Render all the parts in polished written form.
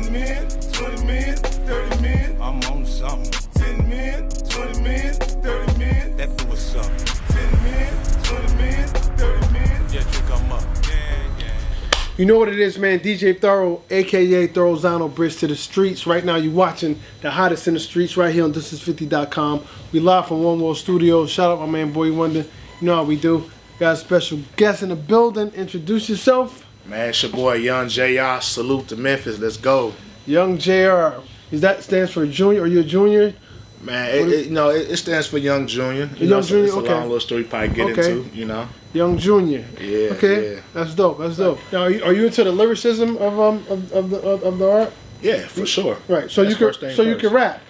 10 men, 20 men, 30 men. I'm on something. 10 men, 20 men, 30 men. That do what's up. 10 men, 20 men, 30 men. Yeah, drink 'em up. Yeah. You know what it is, man. DJ Thorough, a.k.a. Thorozano, Bridge to the Streets. Right now, you're watching the hottest in the streets right here on Thisis50.com. We live from One World Studios. Shout out my man, Boy Wonder. You know how we do. Got a special guest in the building. Introduce yourself. Man, it's your boy Young JR. Salute to Memphis. Let's go. Young JR. Is that stands for junior? Are you a junior? Man, it stands for Young Junior. Young Junior, it's a okay. long little story you probably get into, you know. Young Junior. Yeah. Okay. Yeah. That's dope. That's dope. Now, are you into the lyricism of the art? Yeah, for sure. Right. So That's you can rap.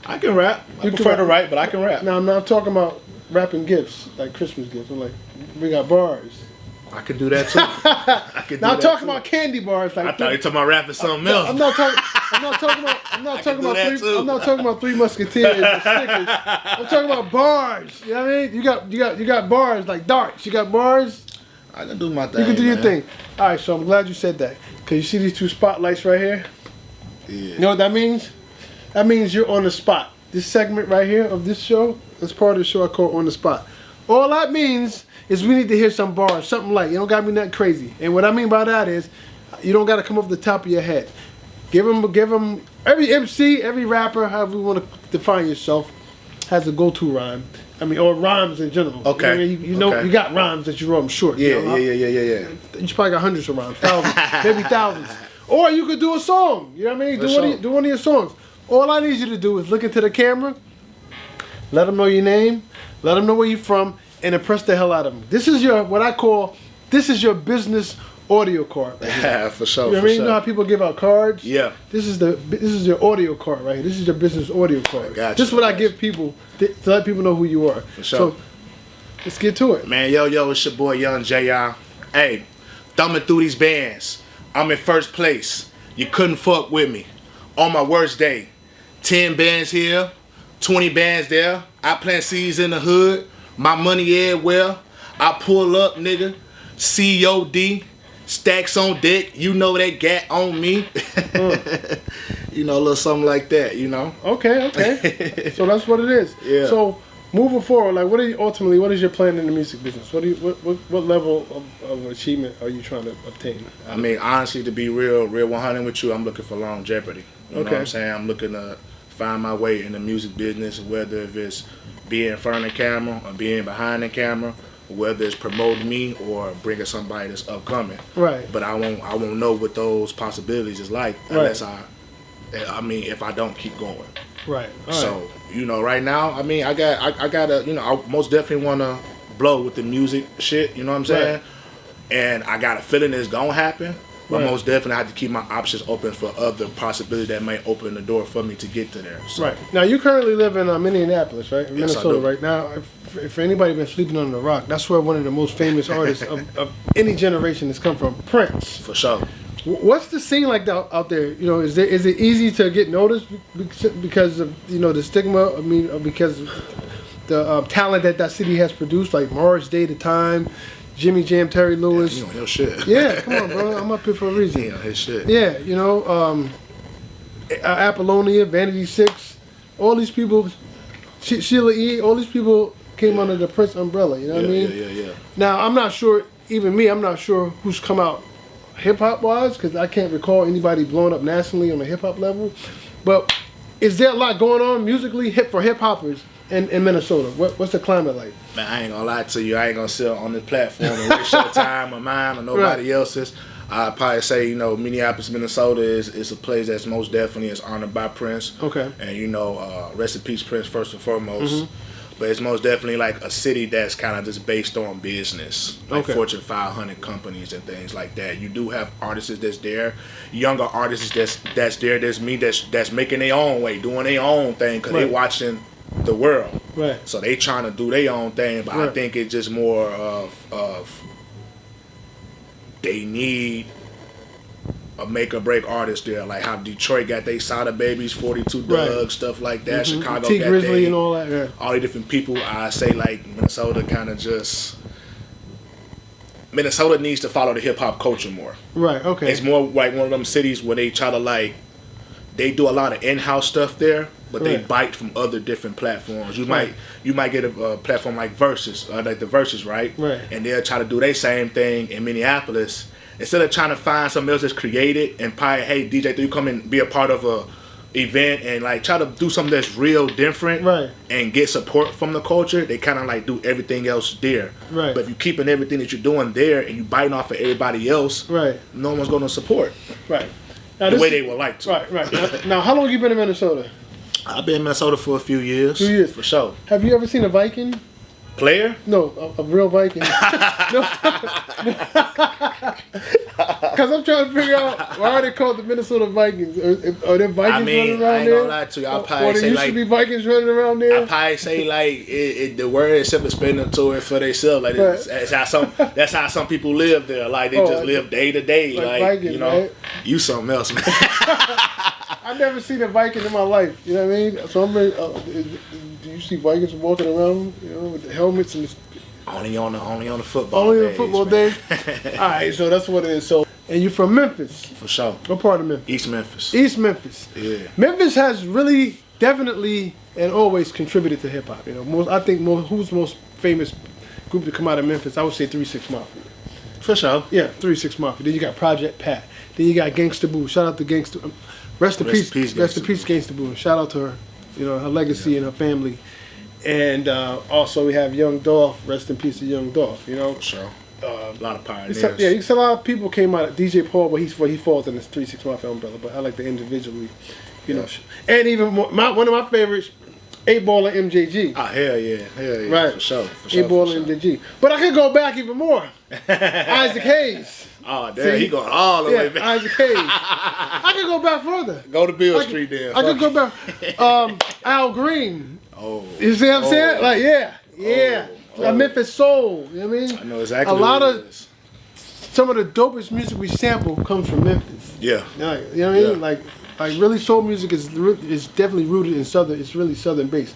I can rap. I prefer to write, but I can rap. Now I'm not talking about rapping gifts, like Christmas gifts. I'm like, we got bars. I can do that too. I can do Now I'm that talking too. about candy bars. Like I thought you were talking about rapping something else. I'm not talking about Three Musketeers or Snickers. I'm talking about bars. You know what I mean? You got bars like darts. You got bars. I can do my thing. You can do your man. thing. All right, so I'm glad you said that. Cause you see these two spotlights right here. Yeah. You know what that means? That means you're on the spot. This segment right here of this show is part of the show I call On the Spot. All that means is we need to hear some bars, something light. You don't gotta be nothing crazy. And what I mean by that is, you don't gotta come off the top of your head. Give them every MC, every rapper, however you want to define yourself, has a go-to rhyme. I mean, or rhymes in general. Okay. You know, Okay. You got rhymes that you wrote, I'm sure. Yeah, you know, yeah. You probably got hundreds of rhymes, thousands, maybe thousands. Or you could do a song. You know what I mean? Do one of your songs. All I need you to do is look into the camera, let them know your name, let them know where you're from, and impress the hell out of them. This is your your business audio card. Right here. Yeah, for sure. You know what I mean? You know how people give out cards? Yeah. This is your audio card right here. This is your business audio card. Gotcha, This is what I give people to let people know who you are. For sure. So let's get to it. Man, yo, it's your boy Young JR. Hey, thumbing through these bands. I'm in first place. You couldn't fuck with me. On my worst day. 10 bands here, 20 bands there. I plant seeds in the hood. My money everywhere. I pull up, nigga. COD. Stacks on deck. You know that gat on me. You know, a little something like that, you know. Okay. So that's what it is. Yeah. So moving forward, like, what is your plan in the music business? What level of achievement are you trying to obtain? I mean, honestly, to be real 100 with you, I'm looking for longevity. You know what I'm saying? I'm looking to find my way in the music business, whether if it's being in front of the camera or being behind the camera, whether it's promoting me or bringing somebody that's upcoming. Right. But I won't know what those possibilities is like unless if I don't keep going. Right. All So, right. you know, right now, I mean, I gotta, you know, I most definitely want to blow with the music shit, you know what I'm saying? Right. And I got a feeling it's going to happen, but Right. most definitely I have to keep my options open for other possibilities that may open the door for me to get to there. So, Right. Now, you currently live in Minneapolis, right? Yes, I Minnesota do. right now. If anybody been sleeping on the rock, that's where one of the most famous artists of any generation has come from, Prince. For sure. What's the scene like out there? You know, is it easy to get noticed because of, you know, the stigma? I mean, because of the talent that city has produced, like Morris Day, The Time, Jimmy Jam, Terry Lewis. You know your shit. Yeah, come on, bro. I'm up here for a reason. You know his shit. Yeah, you know, Apollonia, Vanity 6, all these people, Sheila E., all these people came under the Prince umbrella. You know what I mean? Yeah. Now, I'm not sure, even me, I'm not sure who's come out hip-hop wise, because I can't recall anybody blowing up nationally on a hip-hop level. But is there a lot going on musically for hip-hoppers in Minnesota? What's the climate like? Man, I ain't gonna lie to you. I ain't gonna sit on this platform and waste your time or mine or nobody else's. I'd probably say, you know, Minneapolis, Minnesota is a place that's most definitely is honored by Prince. Okay. And, you know, rest in peace, Prince, first and foremost. But it's most definitely like a city that's kind of just based on business, like Fortune 500 companies and things like that. You do have artists that's there, younger artists that's there. There's me that's making their own way, doing their own thing because they watching the world. Right. So they trying to do their own thing, but I think it's just more of they need a make or break artist there, like how Detroit got they Sada Babies, 42 Doug, stuff like that. Chicago T got Grizzly and all that. Yeah. all the different people. I say like Minnesota kind of just Minnesota needs to follow the hip hop culture more. Right. Okay. It's more like one of them cities where they try to like they do a lot of in-house stuff there, but they Right. bite from other different platforms. You might get a platform like Versus, like the Versus, right? Right. And they'll try to do their same thing in Minneapolis. Instead of trying to find something else that's created and probably, hey, DJ, you come and be a part of a event and like try to do something that's real different, Right. and get support from the culture, they kind of like do everything else there. Right. But if you keeping everything that you're doing there and you biting off of everybody else, Right. no one's going to support Right. Now, the this way is- they would like to. Right. Now, how long you been in Minnesota? I've been in Minnesota for a few years. 2 years. For sure. Have you ever seen a Viking? Player? No, a real Viking. Because I'm trying to figure out why are they called the Minnesota Vikings? Are there Vikings I mean, running I around ain't there? gonna lie to you. I'll Or probably there say used like, to be Vikings running around there? I probably say like the word is self-explanatory for themselves. Like Right. that's how some people live there. Like they Oh, just live day to day. like Like Vikings, you know, right? you something else, man. I've never seen a Viking in my life. You know what I mean? So I'm ready, do you see Vikings walking around, you know, with the helmets and only on the football. only on days, football man. day? All right, so that's what it is. So, and you're from Memphis. For sure. What part of Memphis? East Memphis. East Memphis. Yeah. Memphis has really, definitely, and always contributed to hip hop. You know, who's the most famous group to come out of Memphis? I would say 3 6 Mafia. For sure. Yeah, 3 6 Mafia. Then you got Project Pat. Then you got Gangsta Boo. Shout out to Gangsta. Rest in peace. Rest in peace, Gangsta Boo. Shout out to her. You know, her legacy and her family. And also we have Young Dolph. Rest in peace to Young Dolph. You know. For sure. A lot of pioneers. Yeah, you see a lot of people came out. DJ Paul, but he falls in this 3 6 Mafia umbrella. But I like to individually, you know. And even more, one of my favorites, 8 Ball and MJG. Ah, hell yeah. Right. For sure. For sure. 8 Ball and MJG. But I could go back even more. Isaac Hayes. Oh, damn, See? he going all the way back. Isaac Hayes. I could go back further. Go to Bill Street then. I could go back. Al Green. Oh. You see what I'm saying? Like, yeah. Memphis Soul. You know what I mean? I know exactly A lot what it of is. some of the dopest music we sample comes from Memphis. Yeah. You know what I mean? Yeah. Like really soul music is definitely rooted in southern. It's really southern based.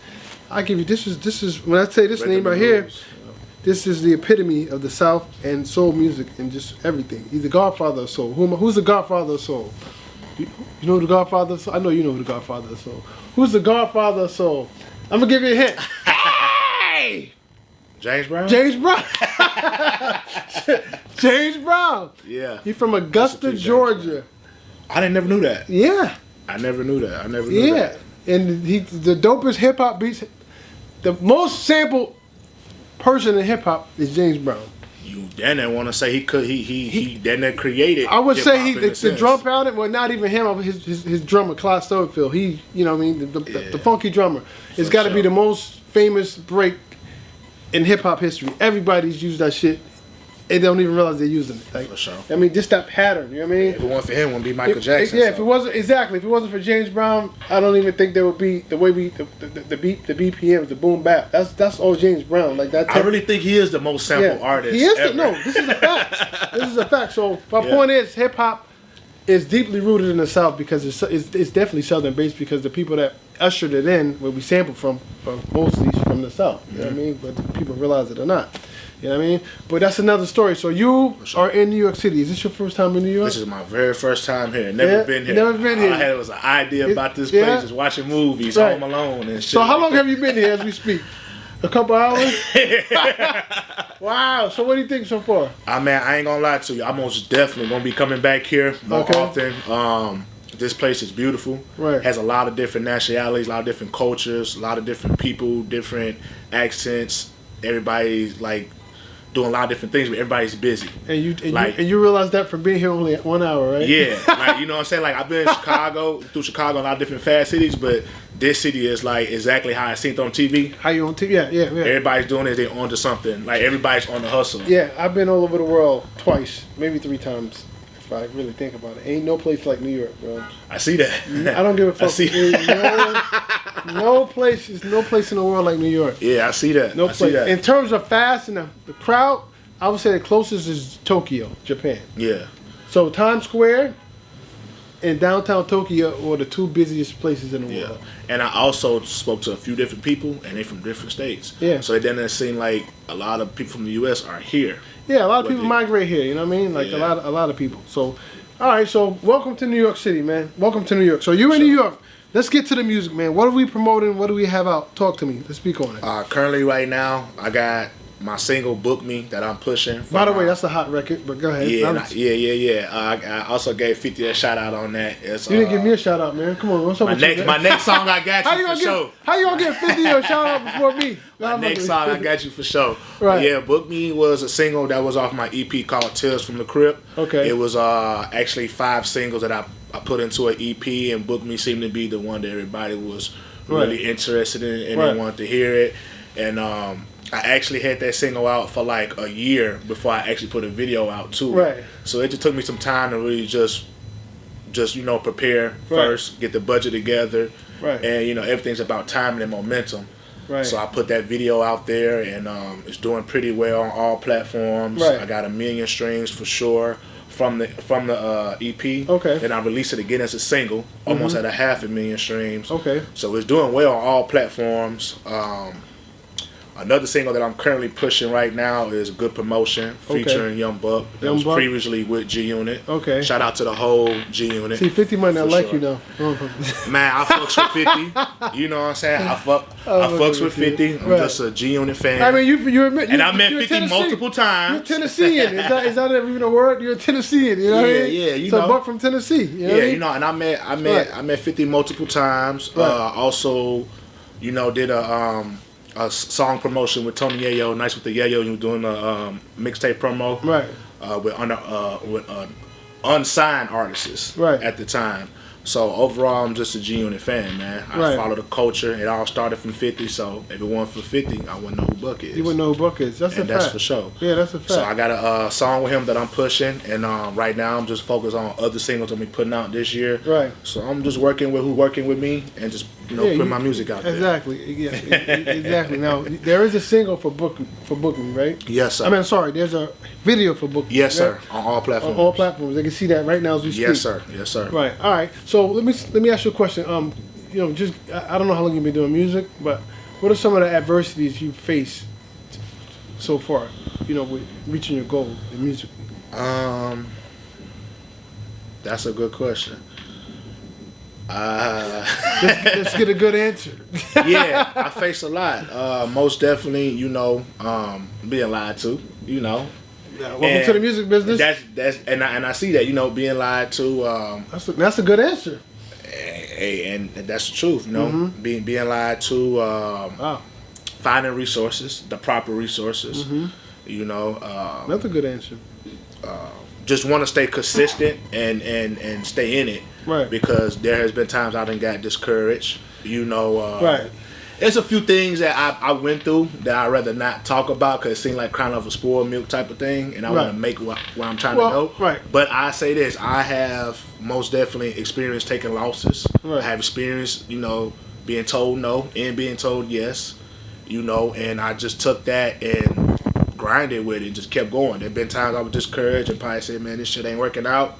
I give you this is when I say this Rhythm name right and here. blues. This is the epitome of the South and soul music and just everything. He's the godfather of soul. Who's the godfather of soul? You know who the godfather of soul? I know you know who the godfather of soul. Who's the godfather of soul? I'm gonna give you a hint. Hey! James Brown? James Brown. James Brown. Yeah. He's from Augusta, James Georgia. I never knew that. Yeah. I never knew that. Yeah. And he's the dopest hip hop beats. The most sampled person in hip hop is James Brown. You then want to say he then created. I would say hip-hop in a the sense. drum pattern, well, not even him, his drummer, Clyde Stubblefield. He, you know what I mean, the funky drummer. It's got to be sure. the most famous break in hip hop history. Everybody's used that shit. They don't even realize they're using it. Like, For sure. I mean, just that pattern. You know what I mean? If it wasn't for him, it would be Michael Jackson. Yeah, if it wasn't for James Brown, I don't even think there would be the way the BPMs, the boom bap. That's all James Brown. Like that. I really think he is the most sampled artist. He is. ever. No, this is a fact. This is a fact. So my point is, hip hop is deeply rooted in the South because it's definitely Southern based because the people that ushered it in, where we sampled from, are mostly from the South. You know what I mean? But people realize it or not. You know what I mean? But that's another story. So you are in New York City. Is this your first time in New York? This is my very first time here. Never been here. Never been here. All I had was an idea about this place, Yeah. just watching movies, Right. Home Alone and shit. So how like long that. have you been here as we speak? A couple hours? Wow. So what do you think so far? I ain't gonna lie to you. I'm most definitely gonna be coming back here more Okay. often. This place is beautiful. Right. Has a lot of different nationalities, a lot of different cultures, a lot of different people, different accents. Everybody's like doing a lot of different things, but everybody's busy. And Like- you realize that from being here only 1 hour, right? Yeah, like, you know what I'm saying? Like, I've been in Chicago, through Chicago, a lot of different fast cities, but this city is like exactly how I seen it on TV. How you on TV? Yeah. Everybody's doing it, they're onto something. Like, everybody's on the hustle. Yeah, I've been all over the world twice, maybe 3 times. If I really think about it, ain't no place like New York, bro. I see that. I don't give a fuck. I see. No place in the world like New York. Yeah, I see that. No I see place. that. In terms of fast and the crowd, I would say the closest is Tokyo, Japan. Yeah. So Times Square and downtown Tokyo are the 2 busiest places in the Yeah, world. and I also spoke to a few different people, and they from different states. Yeah. So it doesn't seem like a lot of people from the U.S. are here. Yeah, a lot of But people the- migrate here. You know what I mean? Like Yeah. a lot of people. So All right, so welcome to New York City, man. Welcome to New York. So you in New York. Let's get to the music, man. What are we promoting? What do we have out? Talk to me. Let's speak on it. Currently, right now, I got my single "Book Me" that I'm pushing. By the way, that's a hot record. But go ahead. Yeah. I also gave 50 a shout out on that. It's, you didn't give me a shout out, man. Come on, what's up with you, man? My next song, I got you for sure. How you gonna get 50 a shout out before me? My next song, I got you for sure. Right. Yeah, "Book Me" was a single that was off my EP called "Tales from the Crypt." Okay. It was actually 5 singles that I put into an EP, and "Book Me" seemed to be the one that everybody was really interested in, and they wanted to hear it. And I actually had that single out for like a year before I actually put a video out too. Right. So it just took me some time to really just prepare first, get the budget together, and everything's about timing and momentum. Right. So I put that video out there, and it's doing pretty well on all platforms. Right. I got 1 million streams for sure from the EP. Okay. And I released it again as a single, almost at 500,000 streams. Okay. So it's doing well on all platforms. Another single that I'm currently pushing right now is "Good Promotion" featuring Young Buck. That was previously with G Unit. Okay. Shout out to the whole G Unit. See, 50 might not like you though. Man, I fucks with 50. You know what I'm saying? I fucks with 50. I'm just a G Unit fan. I mean, you admit, and I met 50 multiple times. You're Tennessean. Is that even a word? You're a Tennessean. You know what I mean? Yeah, you so know. Buck from Tennessee. You know what I mean? And I met 50 multiple times. Also, did a song promotion with Tony Yayo, Nice with the Yayo. You were doing a mixtape promo, with unsigned artists at the time. So overall, I'm just a G Unit fan, man. I follow the culture. It all started from 50, so if it wasn't for 50, I wouldn't know who Buck is. You wouldn't know who Buck is. That's for sure. Yeah, that's a fact. So I got a song with him that I'm pushing, and right now I'm just focused on other singles I'm putting out this year. Right. So I'm just working with who's working with me, and just put my music out there. Exactly. Yeah. Exactly. Now there is a single for booking, right? Yes, sir. I mean, sorry. There's a video for booking. Yes, sir. On all platforms. On all platforms. They can see that right now as we speak. Yes, sir. Yes, sir. Right. All right. So let me ask you a question. Just I don't know how long you've been doing music, but what are some of the adversities you faced so far? With reaching your goal in music. That's a good question. Let's get a good answer. Yeah, I face a lot. Most definitely, being lied to. Welcome to the music business. That's and I see that. Being lied to. That's a good answer. And that's the truth. Being lied to. Finding resources, the proper resources. That's a good answer. Just want to stay consistent and stay in it. Right. Because there has been times I done got discouraged. Right. There's a few things that I went through that I'd rather not talk about because it seemed like kind of a spoiled milk type of thing, and I want to make where I'm trying to go. Right. But I say this, I have most definitely experienced taking losses. Right. I have experienced, being told no and being told yes, and I just took that and grinded with it and just kept going. There have been times I was discouraged and probably said, man, this shit ain't working out.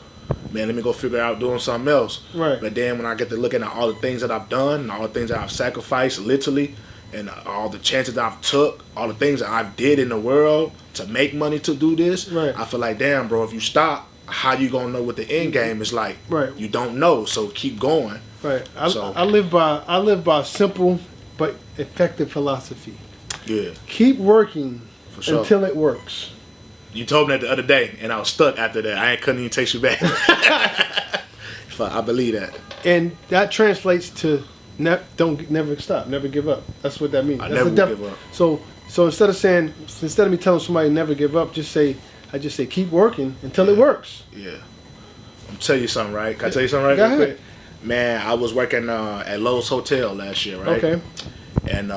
Man, let me go figure out doing something else. Right. But then when I get to looking at all the things that I've done, and all the things that I've sacrificed literally, and all the chances I've took, all the things that I did in the world to make money to do this, I feel like, damn, bro, if you stop, how you gonna know what the end game is like? Right. You don't know, so keep going. Right. I live by a simple but effective philosophy. Yeah. Keep working until it works. You told me that the other day, and I was stuck after that. I couldn't even text you back. I believe that. And that translates to never stop, never give up. That's what that means. I never give up. So instead of me telling somebody never give up, I just say keep working until it works. Yeah. I'm tell you something, right? Can I tell you something, right? Go ahead. Man, I was working at Lowe's Hotel last year, right? Okay. And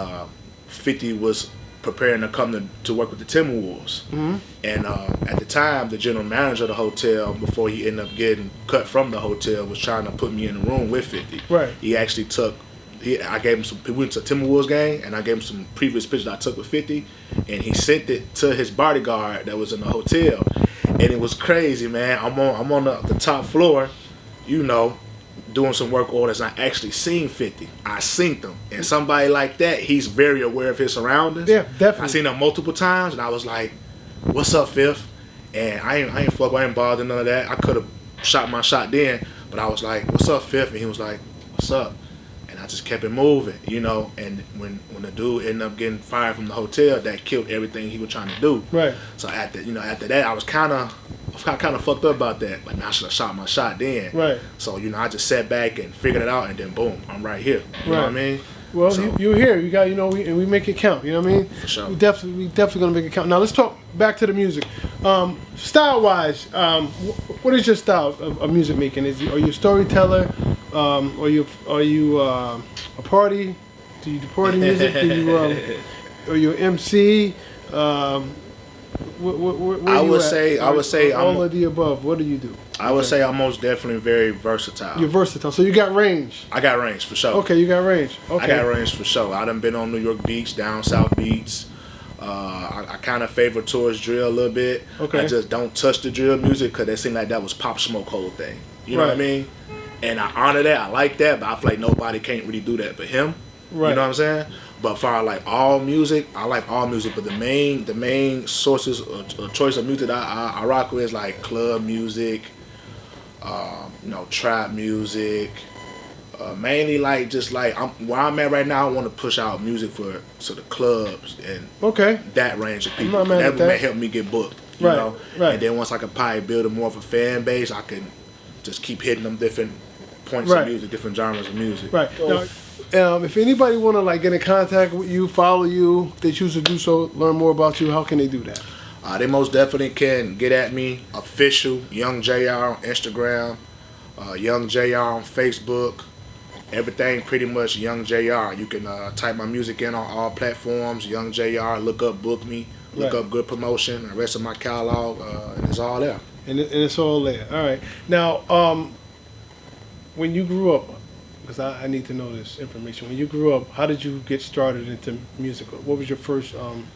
50 was preparing to come to work with the Timberwolves. Mm-hmm. And at the time, the general manager of the hotel, before he ended up getting cut from the hotel, was trying to put me in the room with 50. Right. He actually I gave him we went to a Timberwolves game, and I gave him some previous pictures I took with 50, and he sent it to his bodyguard that was in the hotel. And it was crazy, man. I'm on the top floor, doing some work orders. I actually seen 50. I synced him. And somebody like that, he's very aware of his surroundings. Yeah, definitely. I seen him multiple times, and I was like, what's up, Fifth? And I ain't bothered none of that. I could have shot my shot then. But I was like, "What's up, Fifth?" And he was like, "What's up?" And I just kept it moving, you know. And when the dude ended up getting fired from the hotel, that killed everything he was trying to do. Right. So after that, I was kind of fucked up about that. Like, I should have shot my shot then. Right. So I just sat back and figured it out, and then boom, I'm right here. You know what I mean? Well, So- you're here. You got, we make it count. You know what I mean? For sure. We definitely gonna make it count. Now let's talk back to the music. Style wise, what is your style of music making? Are you a storyteller? Are you a party? Do you do party music? Are you an MC? Where I you would at? say all of the above. What do you do? I would say I'm most definitely very versatile. You're versatile, so you got range. I got range for sure. Okay, you got range. Okay. I got range for sure. I done been on New York beats, down south beats. I kind of favor towards drill a little bit. Okay. I just don't touch the drill music because they seem like that was Pop Smoke whole thing. You know what I Right. mean? And I honor that. I like that, but I feel like nobody can't really do that but him. Right. You know what I'm saying? But for like all music, I like all music. But the main sources of choice of music that I rock with is like club music, trap music. Mainly like just like where I'm at right now. I want to push out music for the clubs and Okay. that range of people. not mad at That that. may help me get booked. You Right, know? right. And then once I can probably build a more of a fan base, I can just keep hitting them different points Right. of music, different genres of music. Right. Now, if anybody want to like get in contact with you, follow you, if they choose to do so, learn more about you, how can they do that? They most definitely can get at me. Official Young JR on Instagram, Young JR on Facebook. Everything pretty much Young JR. You can type my music in on all platforms. Young JR. Look up Book Me. Look Right. up Good Promotion. The rest of my catalog, and it's all there. And it's all there. All right. Now, when you grew up, because I need to know this information. When you grew up, how did you get started into music? What was your first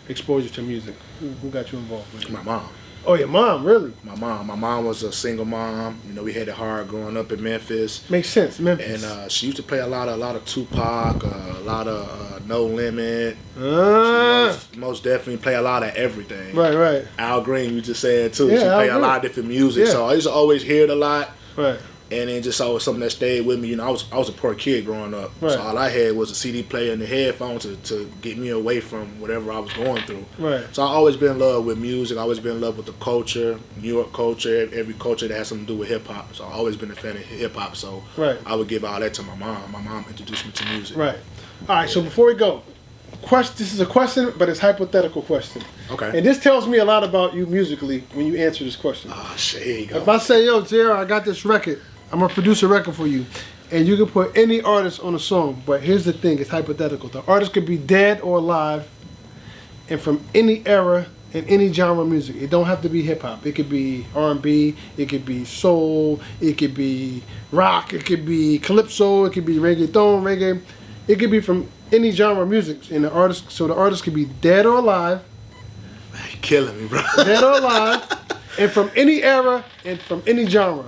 exposure to music? Who got you involved with it? My mom. Oh, your mom, really? My mom was a single mom. We had it hard growing up in Memphis. Makes sense, Memphis. And she used to play a lot of Tupac, a lot of No Limit. Most definitely play a lot of everything. Right. Al Green, you just said too. Yeah, She Al play a Green. lot of different music, Yeah. so I used to always hear it a lot. Right. And then just always something that stayed with me. I was a poor kid growing up, Right. so all I had was a CD player and the headphones to get me away from whatever I was going through. Right. So I always been in love with music. I always been in love with the culture, New York culture, every culture that has something to do with hip hop. So I always been a fan of hip hop. So Right. I would give all that to my mom. My mom introduced me to music. Right. All right. So before we go, this is a question, but it's a hypothetical question. Okay. And this tells me a lot about you musically when you answer this question. Ah, shit. Here you go. If I say, yo, JR, I got this record, I'm gonna produce a record for you, and you can put any artist on a song, but here's the thing, it's hypothetical. The artist could be dead or alive, and from any era and any genre of music. It don't have to be hip hop. It could be R&B, it could be soul, it could be rock, it could be calypso, it could be reggae. It could be from any genre of music, and the artist could be dead or alive, You're killing me, bro. dead or alive, and from any era and from any genre.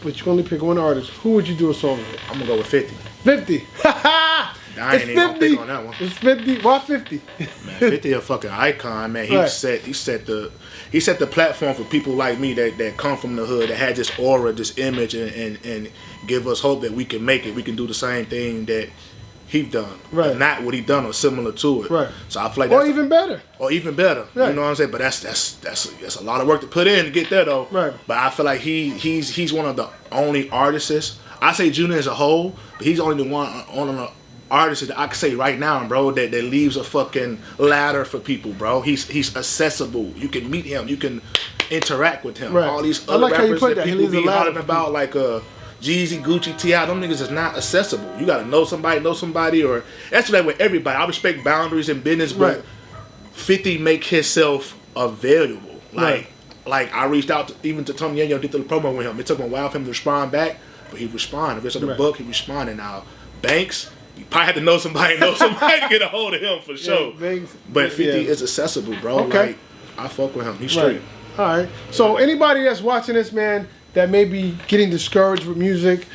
But you can only pick one artist. Who would you do a song with? I'm gonna go with 50. 50. I ain't It's even gonna 50. pick on that one. It's 50. Why 50? Man, 50 a fucking icon, man. He Right. set the platform for people like me that come from the hood, that had this aura, this image, and give us hope that we can make it. We can do the same thing that he done, Right. If not what he done or similar to it. Right. So I feel like Or that's even better. better. Right. You know what I'm saying? But that's a lot of work to put in to get there though. Right. But I feel like he's one of the only artists. I say Junior as a whole, but he's only the one on the artist that I can say right now, bro, that leaves a fucking ladder for people, bro. He's accessible. You can meet him. You can interact with him. Right. All these I other like how you rappers put that that. He people leaves a be ladder hollering for about, like Jeezy, Gucci, T.I., them niggas is not accessible. You gotta know somebody, or that's like with everybody. I respect boundaries in business, but Right. 50 make himself available. Right. Like I reached out even to Tony Yayo, did the promo with him. It took him a while for him to respond back, but he responded. The rest of the Right. book, he responded. Now, Banks, you probably had to know somebody to get a hold of him for sure. Banks- But 50 yeah. is accessible, bro. Okay. Like, I fuck with him. He's straight. Right. All right. So anybody that's watching this, man, that may be getting discouraged with music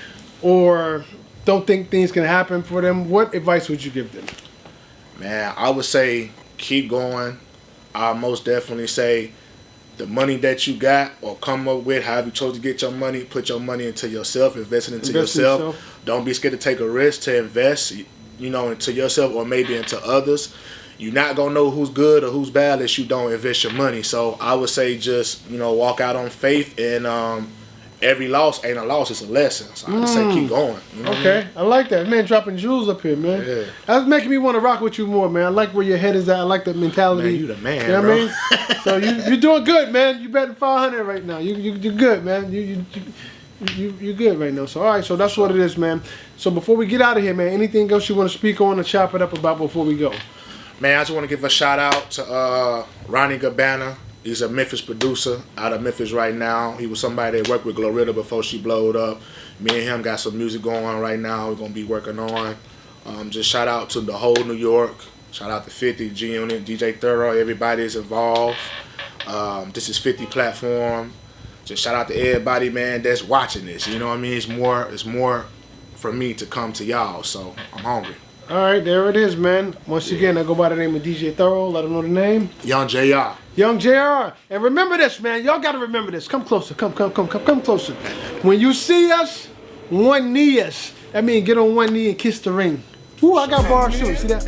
or don't think things can happen for them, what advice would you give them? Man, I would say keep going. I most definitely say the money that you got or come up with, however you chose to get your money, put your money into yourself, invest it into yourself. Don't be scared to take a risk to invest, you know, into yourself or maybe into others. You're not going to know who's good or who's bad unless you don't invest your money. So I would say just, you know, walk out on faith, and every loss ain't a loss, it's a lesson. So I would say keep going. You know Okay, what I mean? I like that. Man, dropping jewels up here, man. Yeah. That's making me want to rock with you more, man. I like where your head is at. I like that mentality. Man, you the man, You know bro. what I mean? So you're doing good, man. You betting 500 right now. You're good, man. You're good right now. So all right, so that's what it is, man. So before we get out of here, man, anything else you want to speak on or chop it up about before we go? Man, I just want to give a shout out to Ronnie Gabbana. He's a Memphis producer out of Memphis right now. He was somebody that worked with Glorilla before she blowed up. Me and him got some music going on right now. We're going to be working on. Just shout out to the whole New York. Shout out to 50, G-Unit, DJ Thorough. Everybody is involved. This is 50 platform. Just shout out to everybody, man, that's watching this. You know what I mean? It's more for me to come to y'all, so I'm hungry. All right, there it is, man. Once again, I go by the name of DJ Thorough. Let them know the name. Young JR. Young JR. And remember this, man. Y'all got to remember this. Come closer. Come closer. When you see us, one knee us. That means get on one knee and kiss the ring. Ooh, I got bars too. See that?